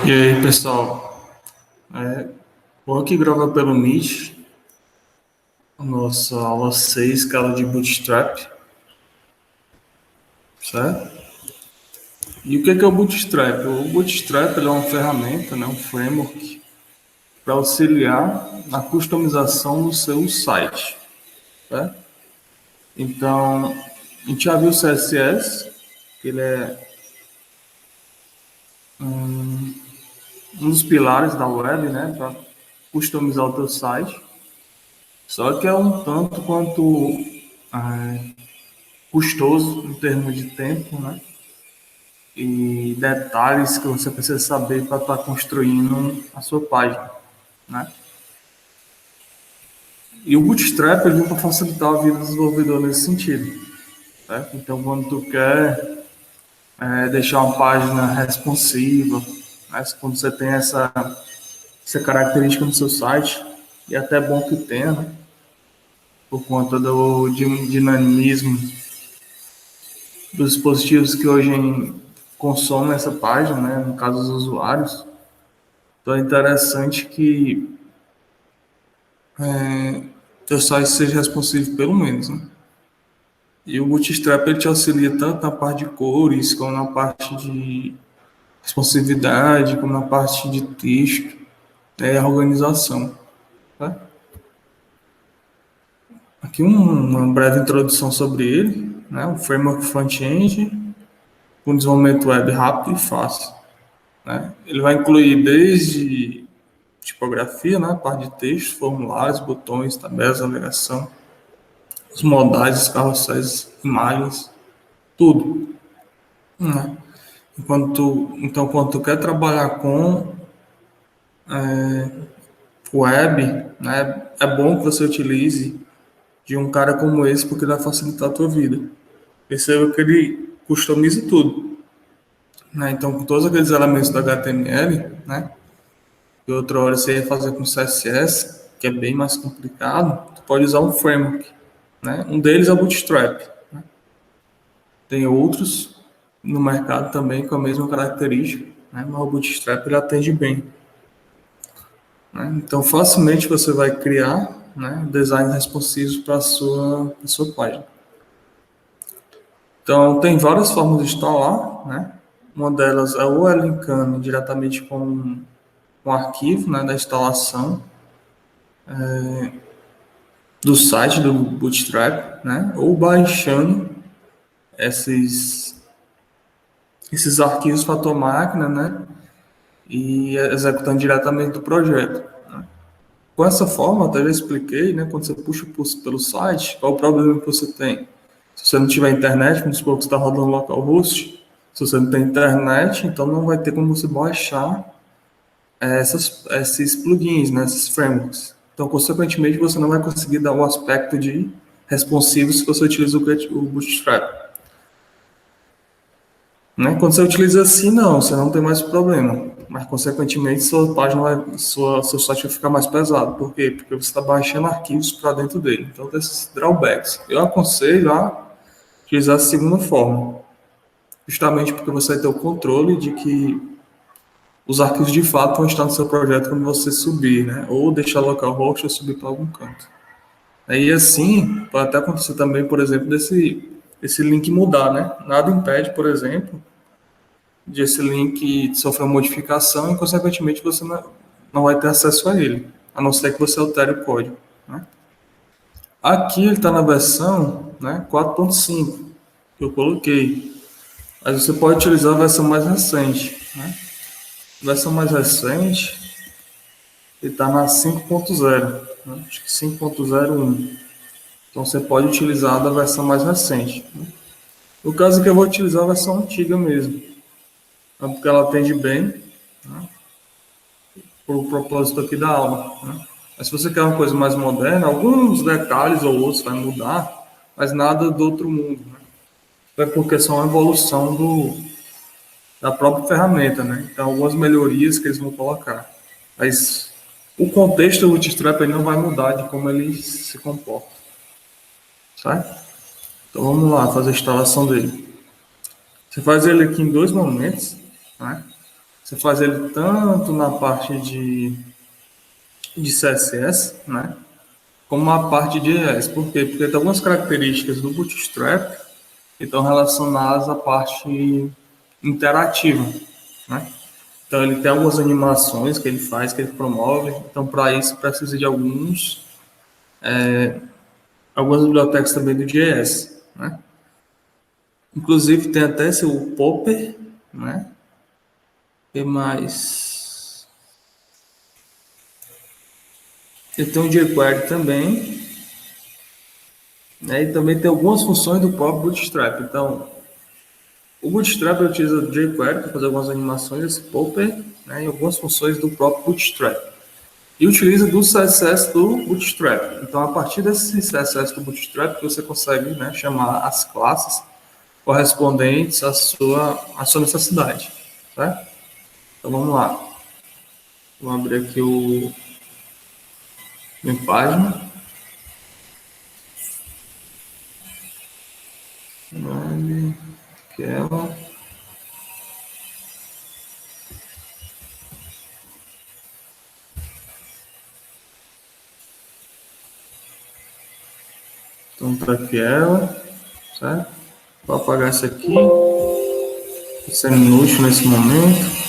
E aí, pessoal, vou aqui gravar pelo Meet a nossa aula 6, que é a aula de Bootstrap, certo? E o que é o Bootstrap? O Bootstrap ele é uma ferramenta, né, um framework para auxiliar na customização do seu site, certo? Então, a gente já viu o CSS, que ele é um dos pilares da web, né, para customizar o teu site. Só que é um tanto quanto custoso em termos de tempo, né? E detalhes que você precisa saber para estar construindo a sua página, né? E o Bootstrap ele vem para facilitar a vida do desenvolvedor nesse sentido, certo? Então, quando tu quer deixar uma página responsiva, né? Quando você tem essa característica no seu site, e é até bom que tenha, né? Por conta do dinamismo dos dispositivos que hoje consomem essa página, né? No caso dos usuários. Então é interessante que teu site seja responsivo pelo menos, né? E o Bootstrap ele te auxilia tanto na parte de cores, como na parte de responsividade, como na parte de texto, e a organização, tá? Aqui uma breve introdução sobre ele, né? Um framework front-end com desenvolvimento web rápido e fácil, né? Ele vai incluir desde tipografia, né? Parte de texto, formulários, botões, tabelas, navegação, os modais, os carrosséis, imagens, tudo, né? Então, quando tu quer trabalhar com web, né, é bom que você utilize de um cara como esse, porque vai facilitar a tua vida. Perceba que ele customiza tudo, né? Então, com todos aqueles elementos do HTML, né, que outra hora você ia fazer com CSS, que é bem mais complicado, tu pode usar um framework, né? Um deles é o Bootstrap. Tem outros no mercado também com a mesma característica, né? Mas o Bootstrap ele atende bem, né? Então, facilmente você vai criar, né, designs responsivos para a sua página. Então, tem várias formas de instalar, né? Uma delas é ou linkando diretamente com o arquivo, né, da instalação do site do Bootstrap, né? Ou baixando esses, esses arquivos para a tua máquina, né? E executando diretamente do projeto. Com essa forma, até já expliquei, né? Quando você puxa pelo site, qual o problema que você tem? Se você não tiver internet, vamos supor que você está rodando localhost, se você não tem internet, então não vai ter como você baixar esses plugins, né? Esses frameworks. Então, consequentemente, você não vai conseguir dar o aspecto de responsivo se você utiliza o Bootstrap. Né? Quando você utiliza assim, não, você não tem mais problema. Mas, consequentemente, sua página seu site vai ficar mais pesado. Por quê? Porque você está baixando arquivos para dentro dele. Então, tem esses drawbacks. Eu aconselho a utilizar a segunda forma. Justamente porque você vai ter o controle de que os arquivos de fato vão estar no seu projeto quando você subir, né? Ou deixar localhost ou subir para algum canto. Aí, assim, pode até acontecer também, por exemplo, esse link mudar, né? Nada impede, por exemplo, de esse link sofrer uma modificação e, consequentemente, você não vai ter acesso a ele, a não ser que você altere o código, né? Aqui ele está na versão, né, 4.5, que eu coloquei. Mas você pode utilizar a versão mais recente, né? A versão mais recente ele está na 5.0, né? Acho que 5.01. Então você pode utilizar da versão mais recente, né? No caso aqui eu vou utilizar a versão antiga mesmo, né, porque ela atende bem, né, para o propósito aqui da aula, né? Mas se você quer uma coisa mais moderna, alguns detalhes ou outros vai mudar, mas nada do outro mundo, né? É porque são uma evolução da própria ferramenta, né? Então, algumas melhorias que eles vão colocar. Mas o contexto do Bootstrap ele não vai mudar de como ele se comporta, certo? Então, vamos lá fazer a instalação dele. Você faz ele aqui em dois momentos, né? Você faz ele tanto na parte de CSS, né? Como na parte de ES. Por quê? Porque tem algumas características do Bootstrap que estão relacionadas à parte interativa, né? Então ele tem algumas animações que ele faz, que ele promove. Então para isso precisa de algumas bibliotecas também do JS, né? Inclusive tem até o Popper, né? E mais. Ele tem um jQuery também, né? E também tem algumas funções do próprio Bootstrap. Então, o Bootstrap utiliza o jQuery para fazer algumas animações, esse Popper, né? E algumas funções do próprio Bootstrap. E utiliza do CSS do Bootstrap. Então, a partir desse CSS do Bootstrap, você consegue, né, chamar as classes correspondentes à sua necessidade. Tá? Então, vamos lá. Vou abrir aqui minha página. Vale, aquela. Então, tá aqui ela, certo? Vou apagar essa aqui. Isso é inútil nesse momento.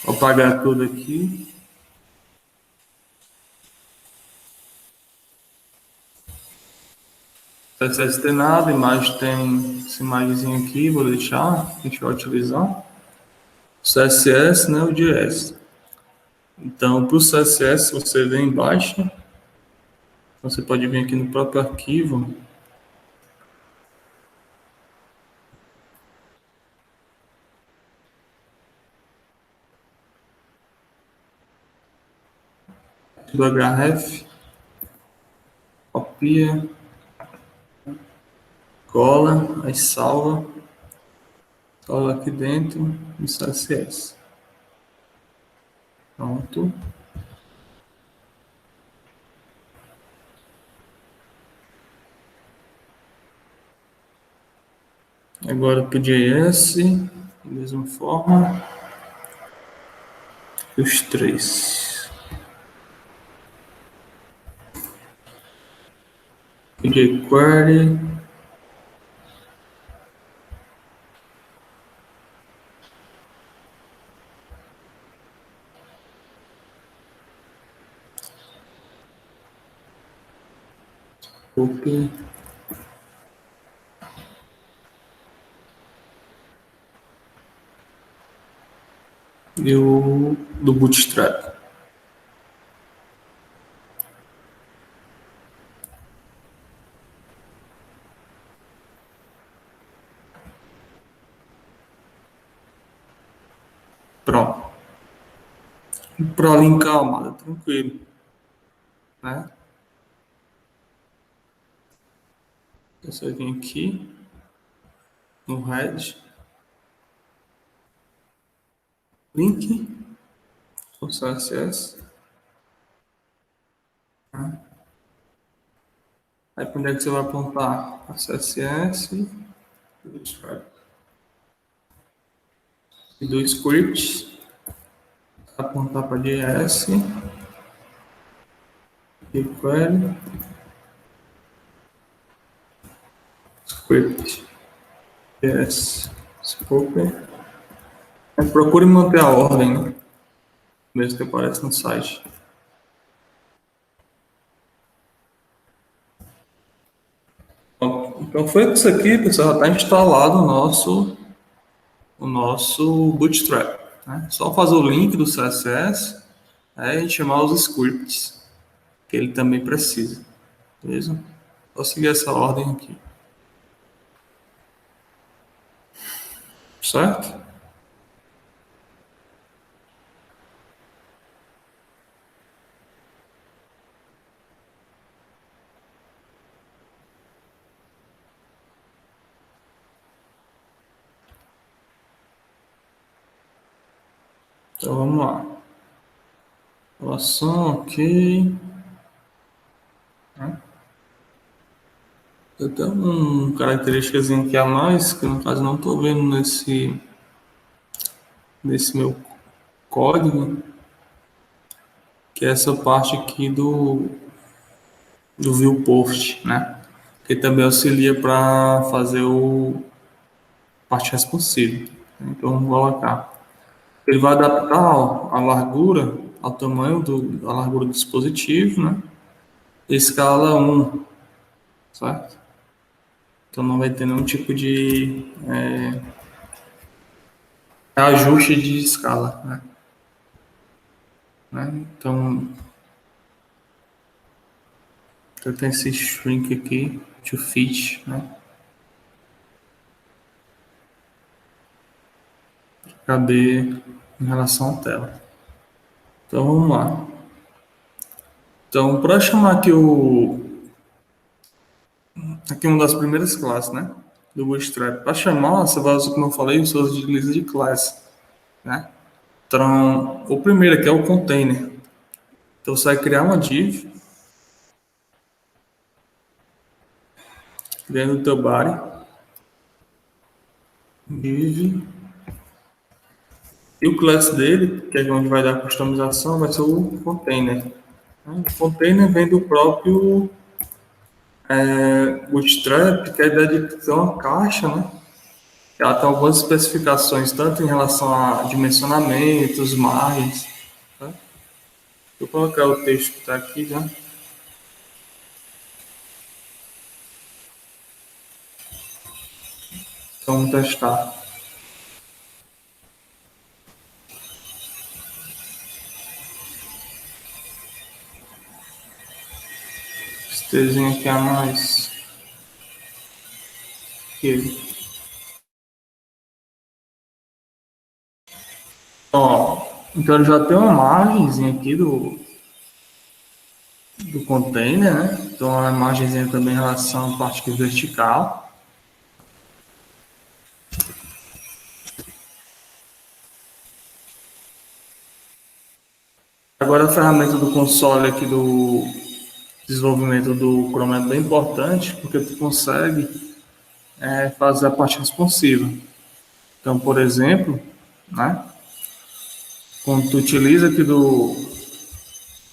Vou apagar tudo aqui. CSS tem nada, imagem tem essa imagenzinha aqui, vou deixar, a gente vai utilizar. CSS, né, o JS. Então, para o CSS, você vem embaixo, você pode vir aqui no próprio arquivo, do href, copia, cola, aí salva aqui dentro do CSS. Pronto. Agora para o JS, da mesma forma, os três. jQuery, copy, e o do Bootstrap. Pronto. Para linkar, amada, tranquilo, né? Você vem aqui no head, link, o CSS, né? Aí para onde é que você vai apontar? A CSS e do script, apontar para JS, jQuery, script, JS, Spoken. Procure manter a ordem, né? Mesmo que aparece no site. Então foi isso aqui, pessoal. Já está instalado o nosso Bootstrap. Né? Só fazer o link do CSS, e chamar os scripts, que ele também precisa. Beleza? Vou seguir essa ordem aqui. Certo? Então vamos lá. Relação, ok. Eu tenho uma características aqui a mais, que no caso não estou vendo nesse meu código, que é essa parte aqui do viewport, né? Que também auxilia para fazer o parte responsiva. Então vamos colocar. Ele vai adaptar a largura ao tamanho da largura do dispositivo, né? Escala 1, certo? Então não vai ter nenhum tipo de ajuste de escala, né? Então tem esse shrink aqui, to fit, né? Caber em relação à tela. Então vamos lá. Então, para chamar aqui uma das primeiras classes, né? Do Bootstrap. Para chamar, você vai usar, como eu falei, os seus de lista de classe, né? Então, o primeiro aqui é o container. Então, você vai criar uma div dentro do teu body, div, e o class dele, que é onde vai dar a customização, vai ser o container. O container vem do próprio Bootstrap, que é a ideia de ter uma caixa, né? Ela tem algumas especificações, tanto em relação a dimensionamentos, margens. Tá? Vou colocar o texto que está aqui já. Então, vamos testar. Esse textinho aqui a mais que ele. Ó, então ele já tem uma margenzinha aqui do container, né? Então uma margenzinha também em relação à parte vertical. Agora a ferramenta do console aqui do desenvolvimento do Chrome é bem importante, porque tu consegue fazer a parte responsiva. Então, por exemplo, né? Quando tu utiliza aqui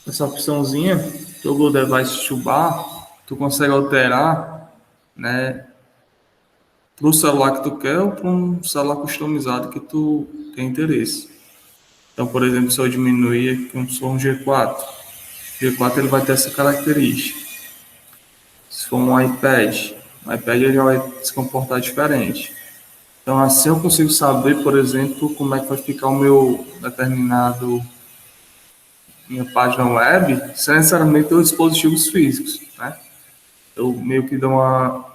essa opçãozinha, Toggle Device to Bar, tu consegue alterar, né, para o celular que tu quer ou para um celular customizado que tu tem interesse. Então, por exemplo, se eu diminuir aqui um G4, G4 ele vai ter essa característica. Se for um iPad, o iPad ele já vai se comportar diferente. Então, assim eu consigo saber, por exemplo, como é que vai ficar o meu determinado minha página web, sem necessariamente ter os dispositivos físicos, né? Eu meio que dou uma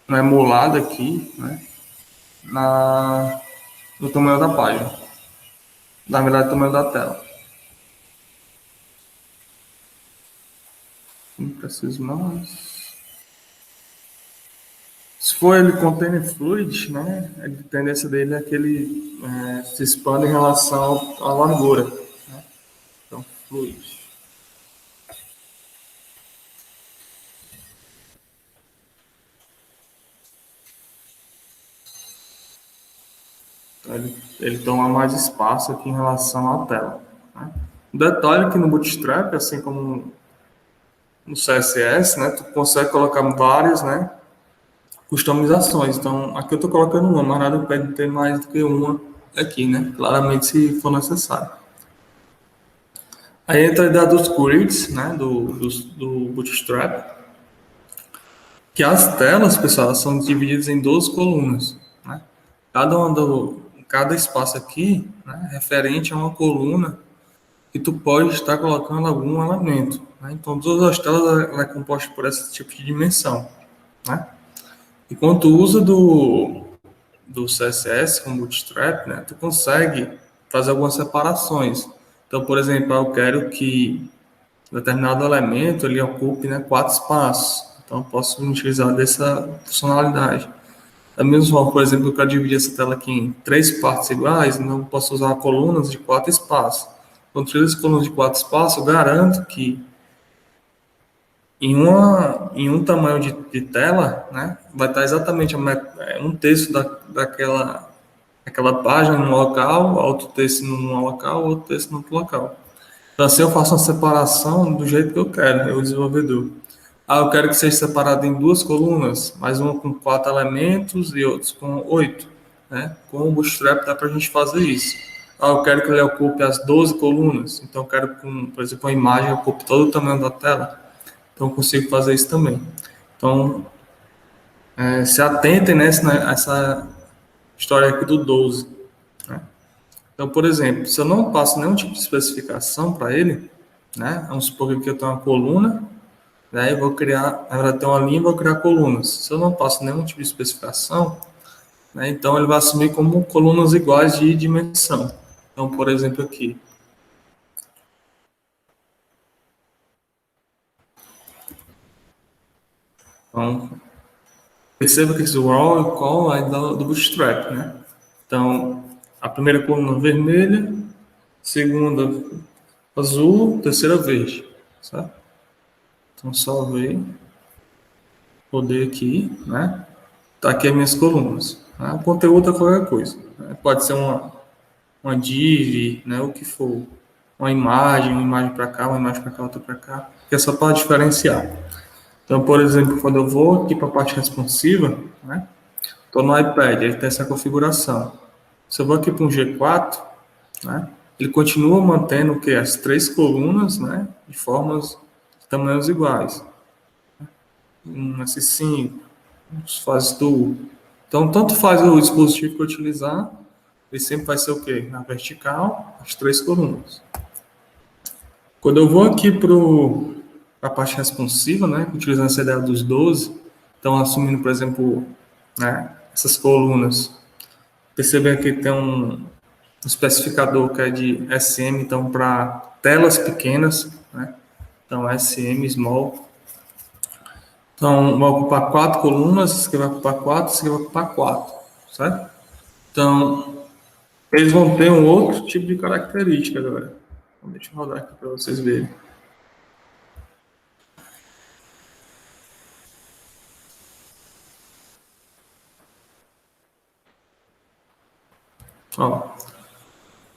emulada aqui, né? No tamanho da página. Na verdade, no tamanho da tela. Não preciso mais. Se for ele container fluid, né? A tendência dele é que ele se expanda em relação à largura. Né? Então, fluid. Então, ele toma mais espaço aqui em relação à tela. Né? Um detalhe que no Bootstrap, assim como no CSS, né, tu consegue colocar várias, né, customizações. Então, aqui eu estou colocando uma, mas nada impede ter mais do que uma aqui, né? Claramente, se for necessário. Aí entra a ideia dos grids, né, do Bootstrap, que as telas, pessoal, são divididas em 12 colunas, né? Cada espaço aqui, né, referente a uma coluna que tu pode estar colocando algum elemento. Né? Então, todas as telas ela é composta por esse tipo de dimensão, né? E quando tu usa do CSS com Bootstrap, né, tu consegue fazer algumas separações. Então, por exemplo, eu quero que determinado elemento ele ocupe, né, 4 espaços. Então, eu posso utilizar dessa funcionalidade. Da mesma forma, por exemplo, eu quero dividir essa tela aqui em 3 partes iguais, então eu posso usar colunas de 4 espaços. Quando eu utilizo colunas de 4 espaços, eu garanto que em um tamanho de tela, né, vai estar exatamente um terço daquela aquela página num local, outro texto num local, outro texto no outro local. Então, assim, eu faço uma separação do jeito que eu quero, eu, desenvolvedor. Ah, eu quero que seja separado em duas colunas, mais uma com 4 elementos e outros com 8, né? Com o Bootstrap dá para a gente fazer isso. Ah, eu quero que ele ocupe as 12 colunas, então eu quero que, por exemplo, a imagem ocupe todo o tamanho da tela. Então, eu consigo fazer isso também. Então, se atentem nessa história aqui do 12. Né? Então, por exemplo, se eu não passo nenhum tipo de especificação para ele, né? Vamos supor que eu tenho uma coluna, né? Eu vou criar, na verdade, tem uma linha e vou criar colunas. Se eu não passo nenhum tipo de especificação, né? Então ele vai assumir como colunas iguais de dimensão. Então, por exemplo, aqui. Então, perceba que esse raw e call é do Bootstrap, né? Então, a primeira coluna vermelha, segunda azul, terceira verde, certo? Então, salvei, rodei aqui, né? Tá aqui as minhas colunas. Né? O conteúdo é qualquer coisa. Né? Pode ser uma div, né? O que for. Uma imagem para cá, uma imagem para cá, outra para cá. Que é só para diferenciar. Então, por exemplo, quando eu vou aqui para a parte responsiva, né? Estou no iPad, ele tem essa configuração. Se eu vou aqui para um G4, né? Ele continua mantendo o que? As três colunas, né? De formas, de tamanhos iguais. Um S5, faz do. Então, tanto faz o dispositivo que eu utilizar, ele sempre vai ser o quê? Na vertical, as três colunas. Quando eu vou aqui para a parte responsiva, né? Utilizando essa ideia dos 12, então assumindo, por exemplo, né? Essas colunas. Percebem que tem um especificador que é de SM, então para telas pequenas, né? Então SM small. Então vai ocupar 4 colunas, esse aqui vai ocupar 4, esse aqui vai ocupar 4, certo? Então eles vão ter um outro tipo de característica agora. Então, deixa eu rodar aqui para vocês verem. Ó,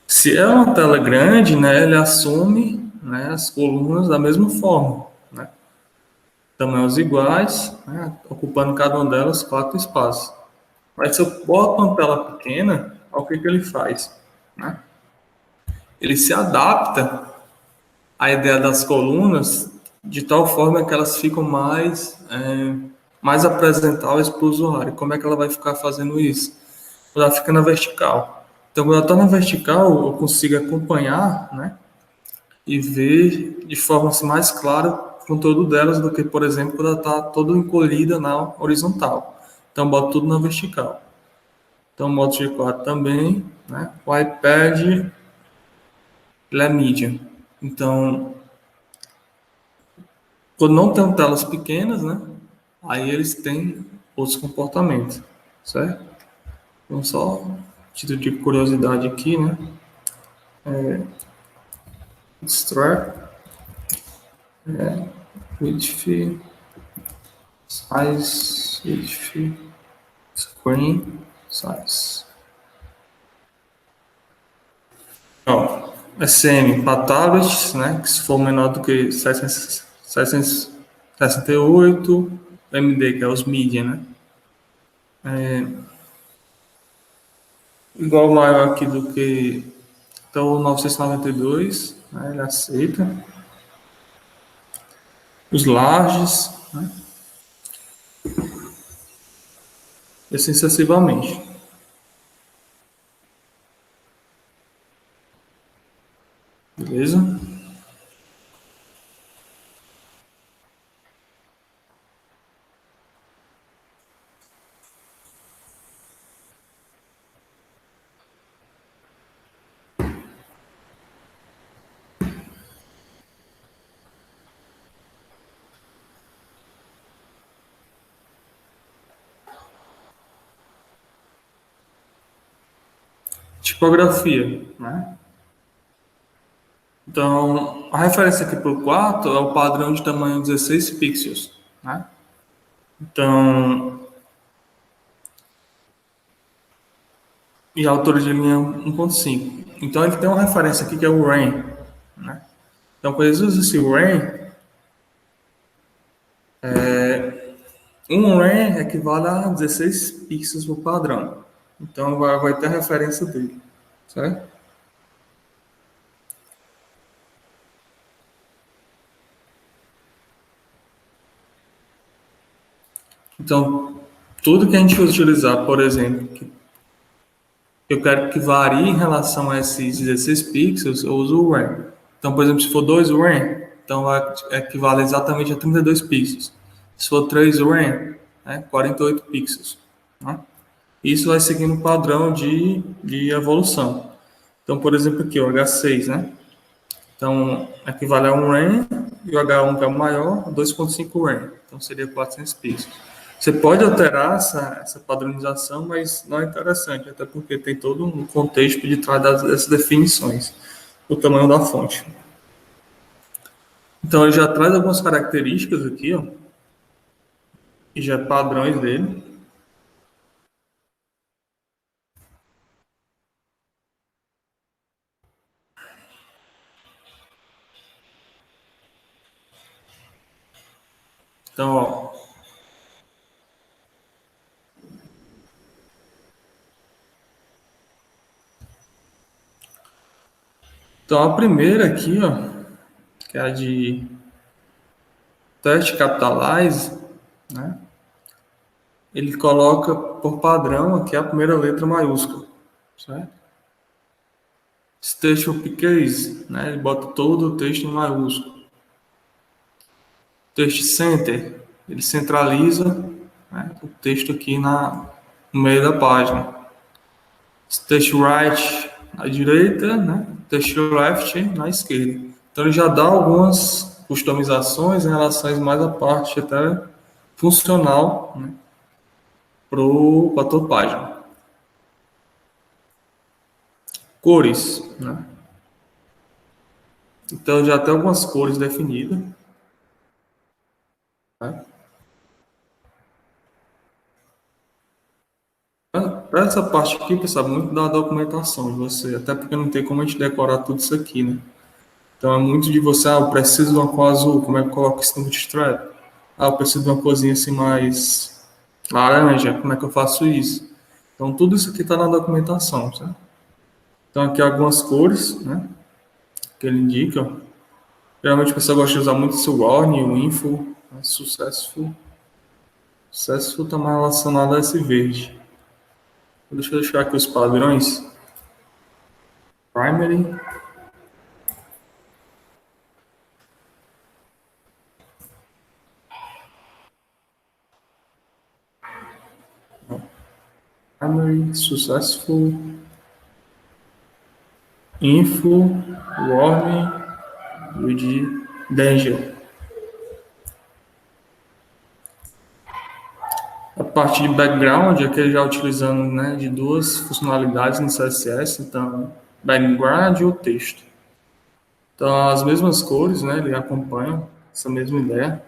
se é uma tela grande, né, ele assume, né, as colunas da mesma forma, né? Tamanhos iguais, né, ocupando cada uma delas 4 espaços. Mas se eu boto uma tela pequena, olha o que ele faz. Né? Ele se adapta à ideia das colunas de tal forma que elas ficam mais apresentáveis para o usuário. Como é que ela vai ficar fazendo isso? Ela fica na vertical. Então, quando ela está na vertical, eu consigo acompanhar, né, e ver de forma assim, mais clara o conteúdo delas do que, por exemplo, quando ela está toda encolhida na horizontal. Então, eu boto tudo na vertical. Então, o modo G4 também, né? O iPad, ele é mídia. Então, quando não tem telas pequenas, né? Aí eles têm outros comportamentos, certo? Então, só título de curiosidade aqui, né? Extract, width, size, width, screen, size. Ó, SM para tablets, né? Que se for menor do que 768, MD, que é os mídia, né? Igual maior aqui do que então, o 992, né? Ele aceita. Os larges, né? E assim sucessivamente. Beleza? Tipografia, né? Então, a referência aqui para o quarto é o padrão de tamanho 16 pixels, né? Então, e a altura de linha é 1,5. Então ele tem uma referência aqui que é o RAIN, né? Então quando eles usam esse RAIN, um RAIN equivale a 16 pixels por padrão. Então vai ter a referência dele, certo? Então tudo que a gente utilizar, por exemplo, que eu quero que varie em relação a esses 16 pixels, eu uso o RAM. Então, por exemplo, se for 2 RAM, então vai equivale exatamente a 32 pixels. Se for 3 RAM, 48 pixels. Né? Isso vai seguindo o padrão de evolução. Então, por exemplo, aqui o H6, né? Então, equivale a 1 RAM e o H1, que é o maior, a 2,5 RAM. Então, seria 400 pixels. Você pode alterar essa padronização, mas não é interessante, até porque tem todo um contexto de trás dessas definições, o tamanho da fonte. Então, ele já traz algumas características aqui, ó, e já padrões dele. Então, ó, então a primeira aqui, ó, que é a de teste capitalize, né? Ele coloca por padrão aqui a primeira letra maiúscula, certo? State uppercase, né? Ele bota todo o texto em maiúsculo. Text center, ele centraliza, né, o texto aqui no meio da página. Text right à direita, né? Text left na esquerda. Então ele já dá algumas customizações em relação mais à parte até funcional, né, para a tua página. Cores, né? Então já tem algumas cores definidas. Né? Para essa parte aqui, pessoal, muito da documentação de você, até porque não tem como a gente decorar tudo isso aqui, né? Então é muito de você, eu preciso de uma cor azul, como é que eu coloco isso no bootstrap? Eu preciso de uma corzinha assim mais laranja, como é que eu faço isso? Então tudo isso aqui está na documentação, certo? Então aqui algumas cores, né, que ele indica. Geralmente a pessoa gosta de usar muito o warning, o info, né, successful. Successful está mais relacionado a esse verde. Deixa eu deixar aqui os padrões. Primary, primary, successful, info, warning e o de danger. A parte de background é que ele já utilizando, né, de duas funcionalidades no CSS, então background e o texto. Então as mesmas cores, né, ele acompanha essa mesma ideia.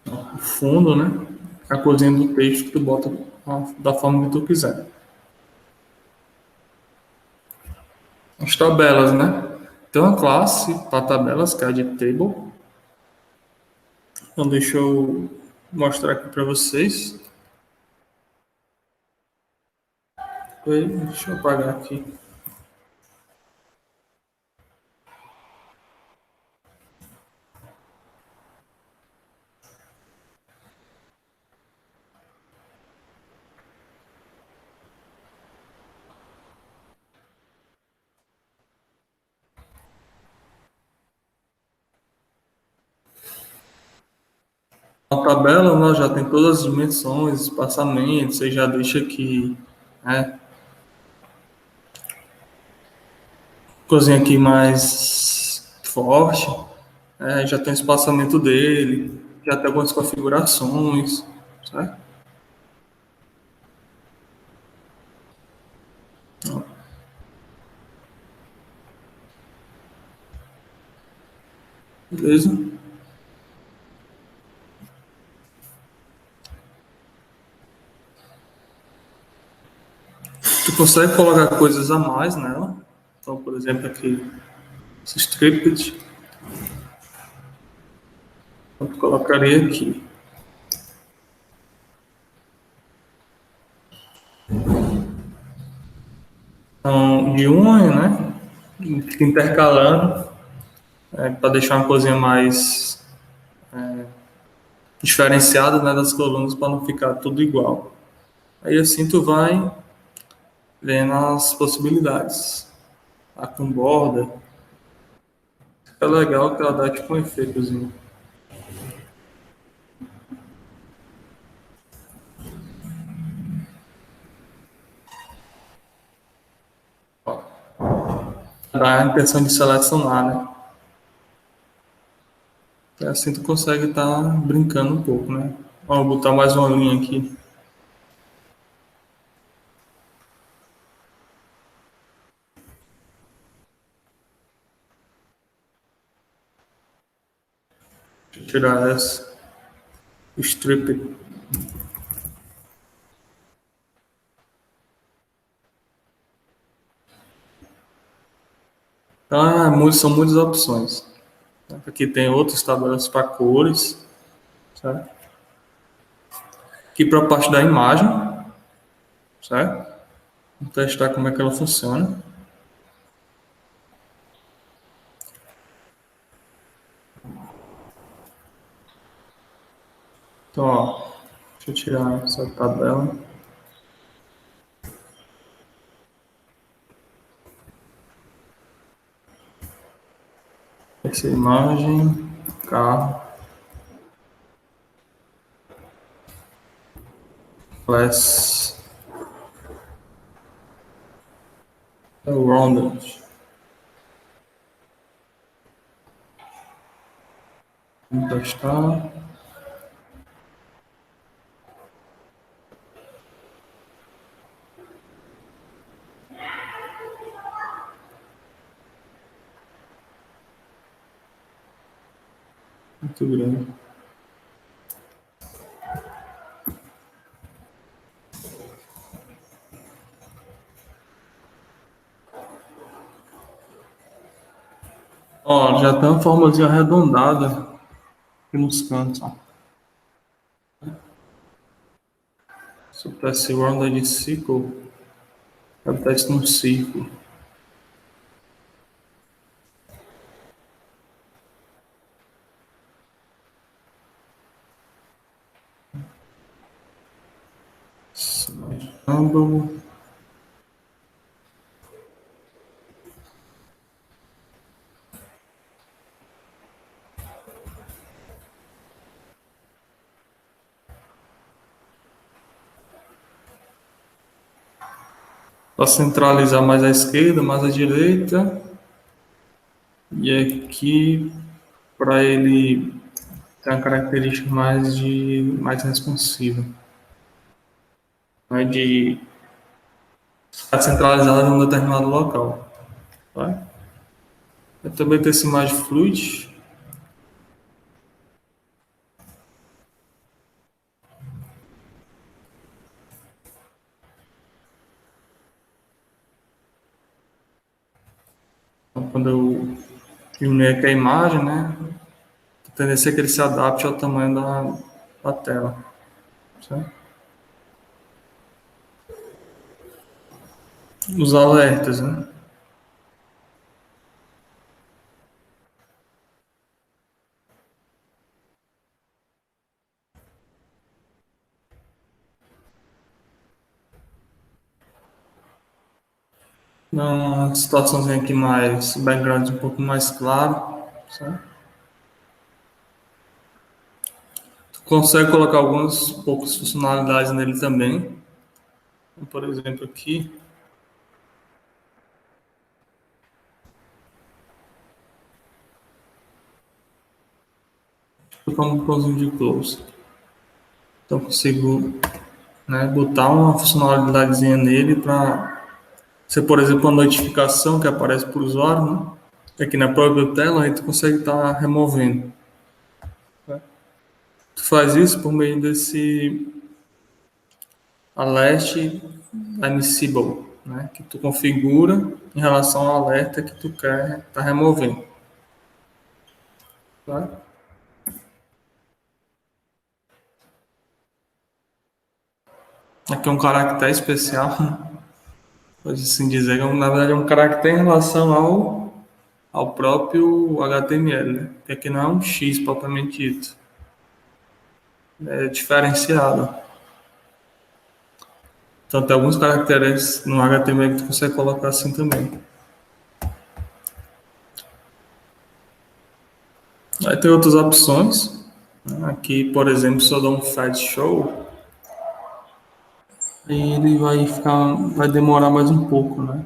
O fundo, né, a corzinha do texto que tu bota da forma que tu quiser. As tabelas, né? Tem uma classe para tabelas que é a de table. Então deixa eu mostrar aqui para vocês. Deixa eu apagar aqui. A tabela nós já tem todas as dimensões, espaçamentos, você já deixa aqui, né, cozinha aqui mais forte, já tem o espaçamento dele, já tem algumas configurações, certo? Beleza? Tu consegue colocar coisas a mais nela. Então, por exemplo, aqui, esse stripped, eu colocaria aqui. Então, de unha, né? Fica intercalando, para deixar uma coisinha mais diferenciada, né, das colunas, para não ficar tudo igual. Aí assim tu vai vendo as possibilidades. A com borda, é legal que ela dá tipo um efeitozinho. Dá a intenção de selecionar, né? E assim tu consegue estar brincando um pouco, né? Ó, vou botar mais uma linha aqui. Deixa eu tirar essa. Strip. Então, são muitas opções. Aqui tem outros tabelas para cores, certo? Aqui para a parte da imagem, certo? Vou testar como é que ela funciona. Então, ó, deixa eu tirar essa tabela. Essa imagem, carro, class, rounded. Vamos testar. Muito grande. Ó, já tem uma formazinha arredondada aqui nos cantos, ó. Se eu tivesse rounded circle, eu teste num círculo. Âmbalo. Para centralizar mais à esquerda, mais à direita. E aqui, para ele ter uma característica mais responsiva. Né, de estar centralizada em um determinado local. Tá? Eu também tenho essa imagem fluid. Então, quando eu diminuir aqui a imagem, né, a tendência é que ele se adapte ao tamanho da tela. Certo? Os alertas, né? Dá uma situaçãozinha aqui mais, background um pouco mais claro, certo? Tu consegue colocar algumas poucas funcionalidades nele também. Então, por exemplo, aqui, vou colocar um botãozinho de close. Então, consigo, né, botar uma funcionalidadezinha nele para ser, por exemplo, uma notificação que aparece para o usuário, né? Aqui na própria tela, a gente consegue estar removendo. Tu faz isso por meio desse alert admissible. né, que tu configura em relação ao alerta que tu quer estar removendo. Tá? Aqui é um caractere especial, pode assim dizer, na verdade é um caractere em relação ao próprio HTML, né? Porque aqui não é um X propriamente dito, é diferenciado. Então tem alguns caracteres no HTML que tu consegue colocar assim também. Aí tem outras opções. Aqui, por exemplo, se eu dou um fat show, aí ele vai demorar mais um pouco, né?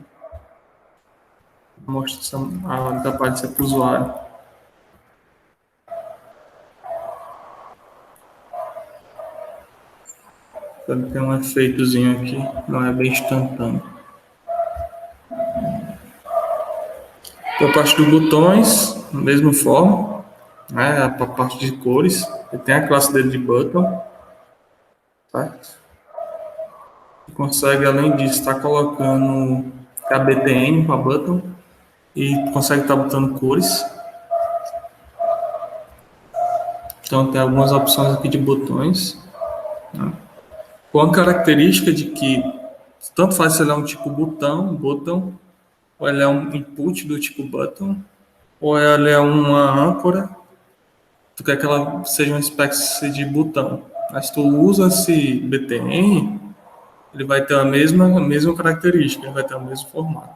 Mostra a aparência para o usuário. Então, tem um efeitozinho aqui, não é bem instantâneo. Então, a parte dos botões, da mesma forma, né? A parte de cores, ele tem a classe dele de button, certo? Você consegue, além disso, estar colocando a BTN para button e consegue estar botando cores. Então, tem algumas opções aqui de botões, né? Com a característica de que tanto faz se ele é um tipo botão, ou ele é um input do tipo button, ou ele é uma âncora, tu quer que ela seja uma espécie de botão. Mas se tu usa esse BTN, ele vai ter a mesma característica, ele vai ter o mesmo formato.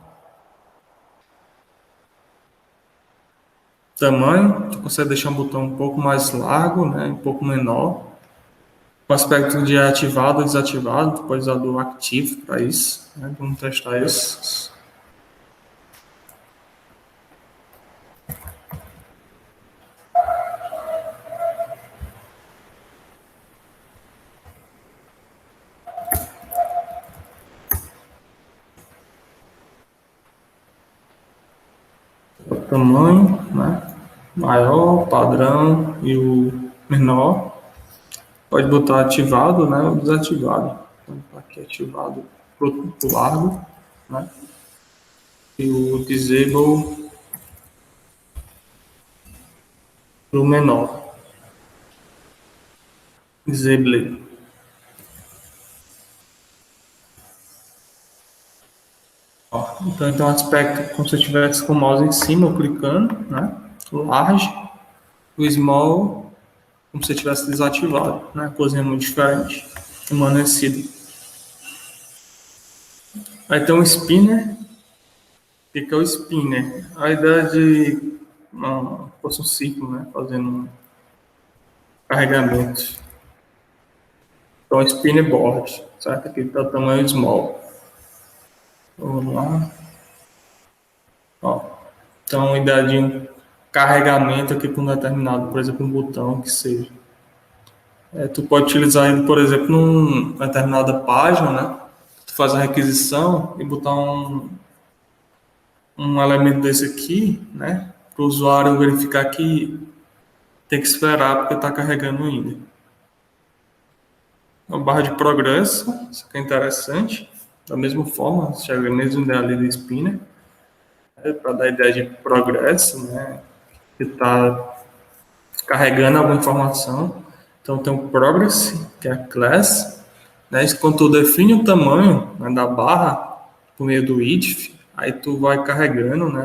Tamanho, tu consegue deixar um botão um pouco mais largo, né, um pouco menor. O aspecto de ativado ou desativado, tu pode usar do active para isso, né? Vamos testar isso. O tamanho, né? Maior, padrão e o menor. Pode botar ativado, né? Ou desativado. Então, tá aqui ativado pro largo, né? E o disable pro menor. Disable. Ó, então tem um aspecto como se eu estivesse com o mouse em cima, clicando, né? O large, o small, como se eu tivesse desativado, né? Coisinha muito diferente, amanhecido. Aí tem um spinner. O que é o spinner? A ideia de fosse um ciclo, né? Fazendo um carregamento. Então, spinner board, certo? Aqui está o tamanho small. Vamos lá. Ó, então, a ideia de um carregamento aqui para um determinado, por exemplo, um botão que seja. Tu pode utilizar ele, por exemplo, numa determinada página, né? Tu faz a requisição e botar um elemento desse aqui, né? Para o usuário verificar que tem que esperar porque está carregando ainda. Uma barra de progresso, isso aqui é interessante. Da mesma forma, chega a mesma ideia ali do spinner, para dar a ideia de progresso, né? Que está carregando alguma informação. Então tem o progress, que é a class, né? Quando tu define o tamanho, né, da barra por meio do if, aí tu vai carregando, né?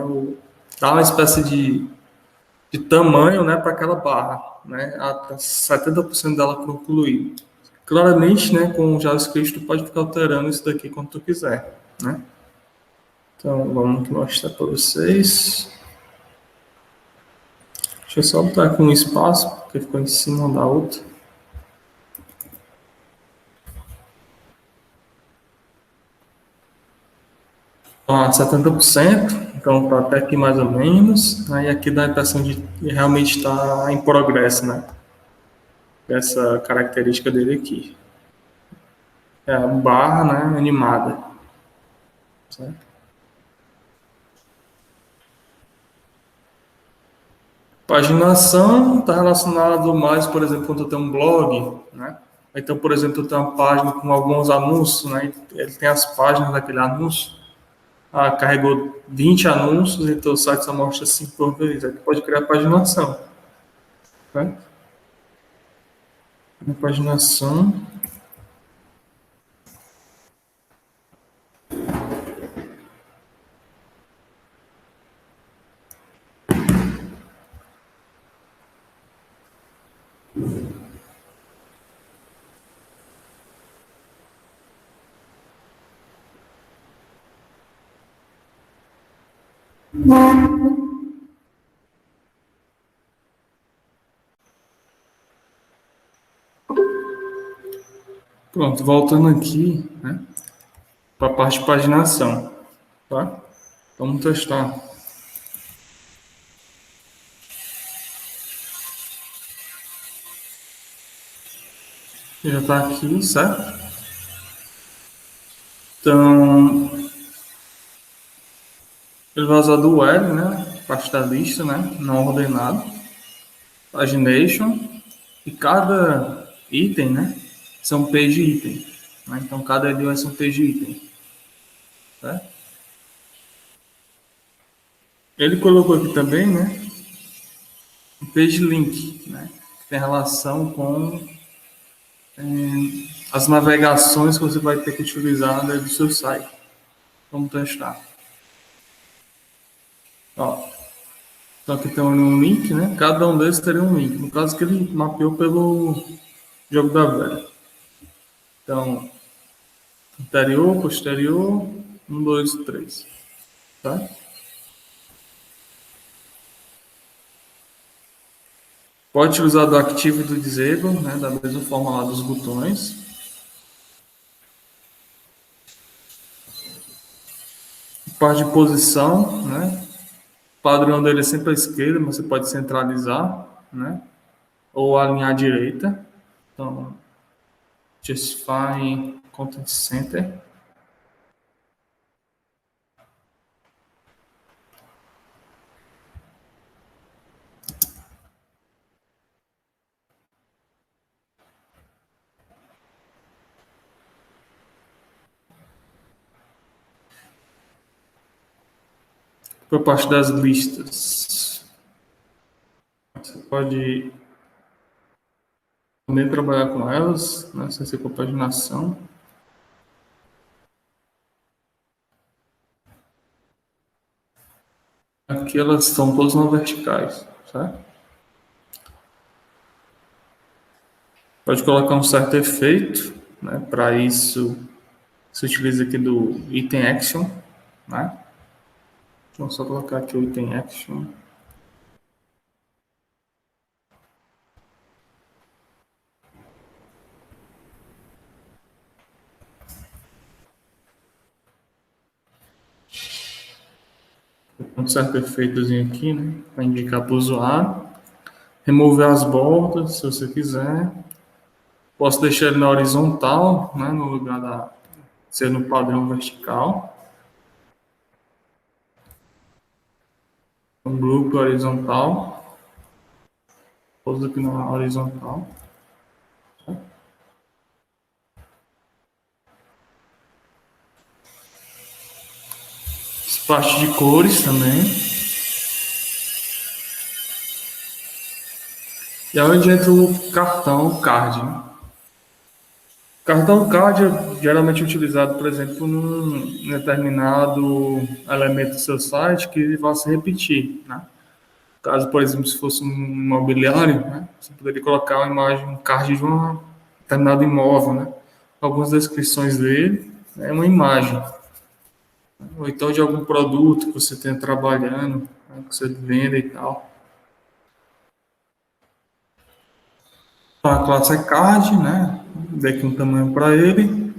Dá uma espécie de tamanho, né, para aquela barra, né? Até 70% dela concluída. Claramente, né, com o JavaScript tu pode ficar alterando isso daqui quando tu quiser, né? Então, vamos mostrar para vocês. Deixa eu só botar com um espaço, porque ficou em cima da outra. Então, 70%, então está até aqui mais ou menos. Aí aqui dá a impressão de que realmente está em progresso, né? Essa característica dele aqui. É a barra, né, animada. Certo? Paginação está relacionado mais, por exemplo, quando eu tenho um blog, né? Então, por exemplo, eu tenho uma página com alguns anúncios, né? Ele tem as páginas daquele anúncio. Ah, carregou 20 anúncios, então o site só mostra 5 por vez. Aí tu pode criar paginação. Tá? Na paginação. Pronto, voltando aqui, né? Para a parte de paginação. Tá? Vamos testar. Já está aqui, certo? Então, ele vai usar do web, né? Parte da lista, né? Não ordenado. Pagination. E cada item, né? São page item. Né? Então, cada ID vai ser um page item. Certo? Ele colocou aqui também, né? Um page link, né? Que tem relação com as navegações que você vai ter que utilizar dentro do seu site. Vamos testar. Ó, então aqui tem um link, né? Cada um desses teria um link. No caso que ele mapeou pelo jogo da velha. Então, anterior, posterior, 1, 2, 3. Tá? Pode utilizar do Active e do Disable, né? Da mesma forma lá dos botões. Parte de posição, né? O padrão dele é sempre à esquerda, mas você pode centralizar, né? Ou alinhar à direita. Então, Justify Content Center. Por parte das listas, você pode também trabalhar com elas, né? Sem ser com paginação. Aqui elas estão todas na verticais, certo? Pode colocar um certo efeito, né? Para isso, se utiliza aqui do item action, né? Vou só colocar aqui o item action. Um certo efeitozinho aqui, né? Para indicar para o usuário. Remover as bordas, se você quiser. Posso deixar ele na horizontal, né? No lugar da ser no padrão vertical. Um grupo horizontal. Pôs aqui na horizontal. Parte de cores também. E é onde entra o cartão, o card. Né? O cartão card é geralmente utilizado, por exemplo, num determinado elemento do seu site que vai se repetir. Né? Caso, por exemplo, se fosse um imobiliário, né? Você poderia colocar uma imagem, um card de um determinado imóvel. Né? Algumas descrições dele é uma imagem. Ou então de algum produto que você tenha trabalhando, né? Que você venda e tal. A classe é card, né? Dê aqui um tamanho para ele.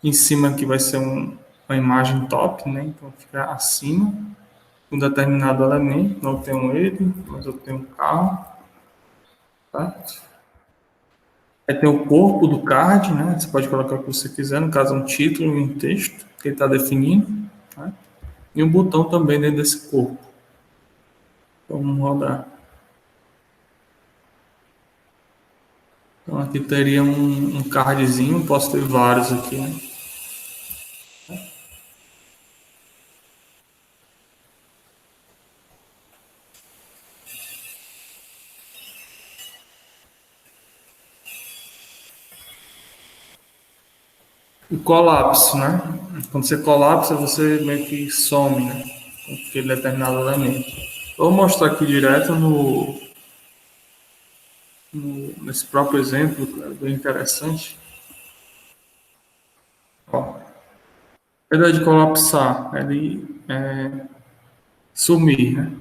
Em cima aqui vai ser uma imagem top, né? Então fica acima um determinado elemento. Não tenho ele, mas eu tenho um carro, tá? Aí tem o corpo do card, né? Você pode colocar o que você quiser, no caso um título e um texto que ele está definindo, tá? E um botão também dentro desse corpo. Então, vamos rodar. Então aqui teria um cardzinho, posso ter vários aqui, né? O colapso, né? Quando você colapsa, você meio que some, né? Com aquele determinado elemento. Vou mostrar aqui direto nesse próprio exemplo, que é bem interessante. Ó, a ideia de colapsar, ele sumir, né?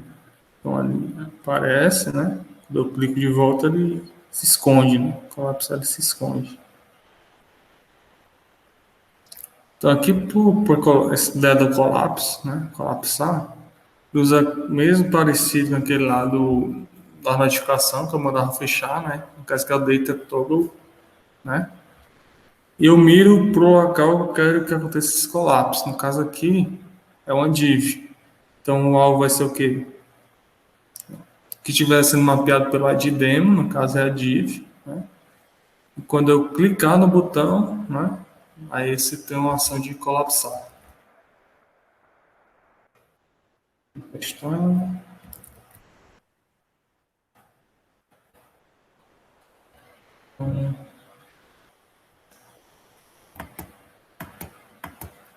Então ali aparece, né? Quando eu clico de volta, ele se esconde, né? Colapsar, ele se esconde. Então aqui, por essa ideia do colapso, né? Colapsar, usa mesmo parecido com aquele lá da notificação que eu mandava fechar, né? No caso que é o data toggle, né? E eu miro pro local que eu quero que aconteça esse colapso. No caso aqui, é uma div. Então o alvo vai ser o quê? Que estiver sendo mapeado pelo ID demo, no caso é a div, né? E quando eu clicar no botão, né? Aí você tem uma ação de colapsar. Questão.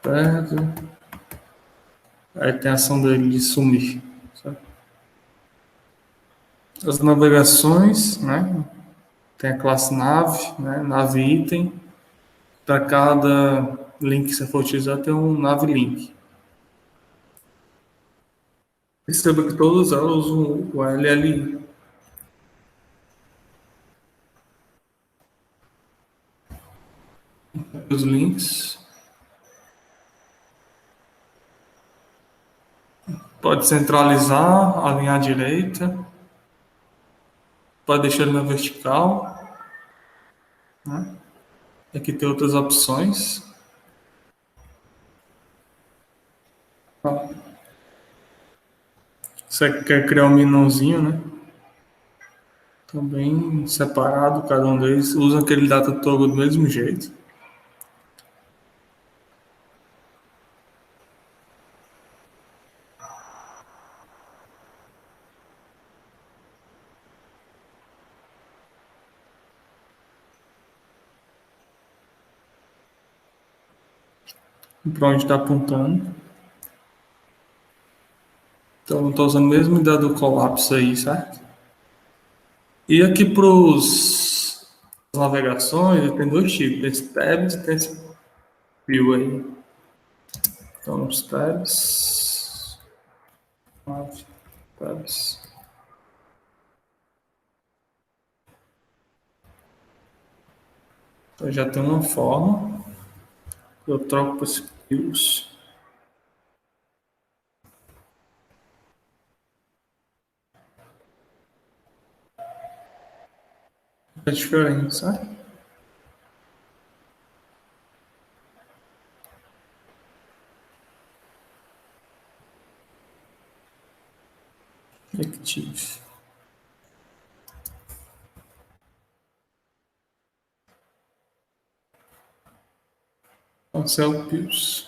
Perto. Aí tem a ação dele de sumir. Certo? As navegações, né? Tem a classe nave, né? Nave item. Para cada link que você for utilizar, tem um nave link. Perceba que todos elas usam o LLI. Os links. Pode centralizar, alinhar à direita. Pode deixar ele na vertical. Né? Aqui tem outras opções. Você quer criar um menuzinho, né? Também separado, cada um deles. Usa aquele data toggle do mesmo jeito. Para onde está apontando. Então, estou usando a mesma ideia do colapso aí, certo? E aqui para as navegações, tem dois tipos. Tem esse tabs e tem esse view aí. Então, nos tabs. Tabs. Então, já tem uma forma. Eu troco para esse views. É diferente, sabe? Active. Cancel views.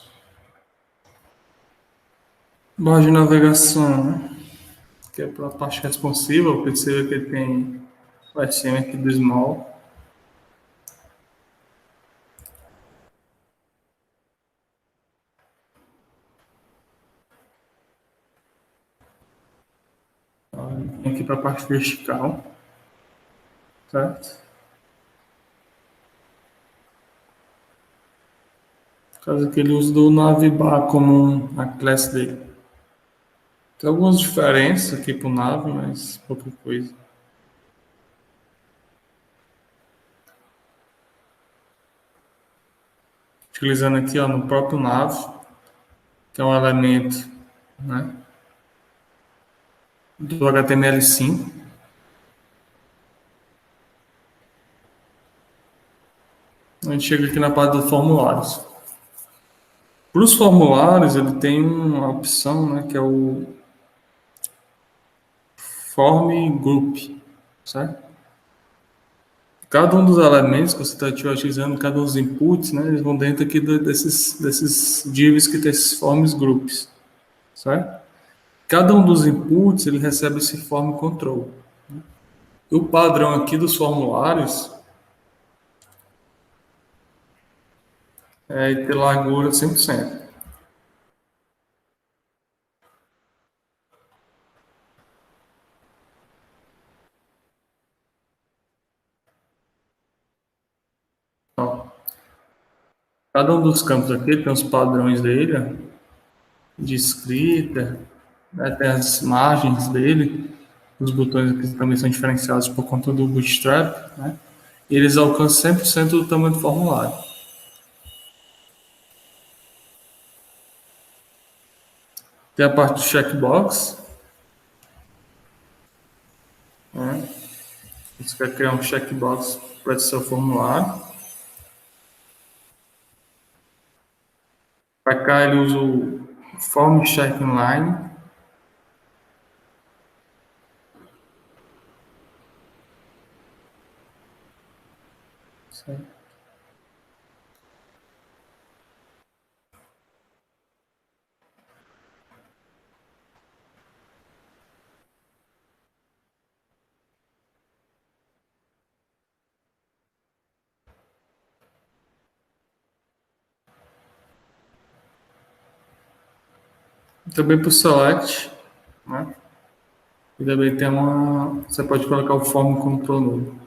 Barra de navegação, né? Que é para a parte responsiva. Eu percebo que ele tem o SM aqui do small. Vem aqui para a parte vertical, certo? Caso que ele use do Navibar como a classe dele. Tem algumas diferenças aqui para o Nav, mas pouca coisa. Utilizando aqui ó, no próprio Nav, que é um elemento, né, do HTML5. A gente chega aqui na parte dos formulários. Para os formulários, ele tem uma opção, né, que é o Form Group, certo? Cada um dos elementos que você está utilizando, cada um dos inputs, né, eles vão dentro aqui desses divs que tem esses forms groups, certo? Cada um dos inputs, ele recebe esse form control. O padrão aqui dos formulários é ter largura 100%. Então, cada um dos campos aqui tem os padrões dele, ó, de escrita, né, tem as margens dele, os botões aqui também são diferenciados por conta do Bootstrap, né? E eles alcançam 100% do tamanho do formulário. Tem a parte do checkbox, né? Você quer criar um checkbox para esse seu formulário. Para cá ele usa o Form Check Inline. Certo. Também para o Select, né? E também tem uma. Você pode colocar o Form Control novo.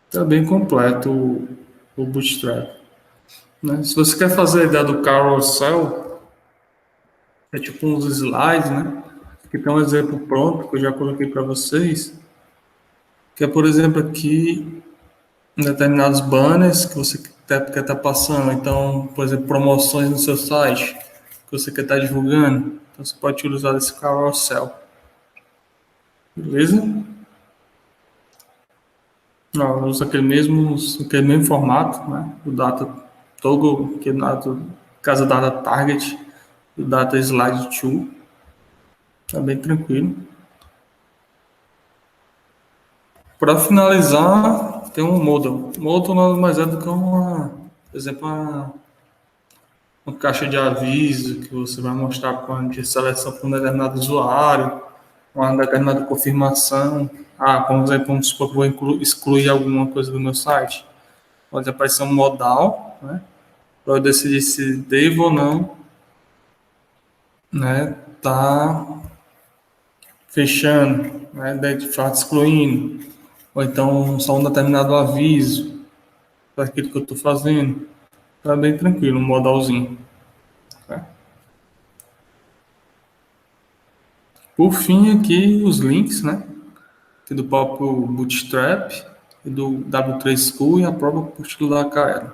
Está bem completo o Bootstrap. Né? Se você quer fazer a ideia do carousel, é tipo uns slides, né? Aqui tem um exemplo pronto que eu já coloquei para vocês, que é, por exemplo, aqui em determinados banners que você quer estar passando. Então, por exemplo, promoções no seu site que você quer estar divulgando. Então, você pode utilizar esse carousel. Beleza? Não, usa aquele mesmo formato, né? O data toggle, que é data, casa data target, o data slide to. Tá bem tranquilo. Para finalizar, tem um modal. Modal nada mais é do que por exemplo, uma caixa de aviso que você vai mostrar quando de seleção para um determinado usuário, uma determinada confirmação. Ah, por exemplo, vamos supor que eu vou excluir alguma coisa do meu site. Pode aparecer um modal, né? Para eu decidir se devo ou não, né? Tá fechando, né? De fato excluindo. Ou então só um determinado aviso para aquilo que eu estou fazendo. Tá bem tranquilo, um modalzinho. Tá? Por fim, aqui os links, né? Aqui do próprio Bootstrap, e do W3 School e a própria apostila da KL.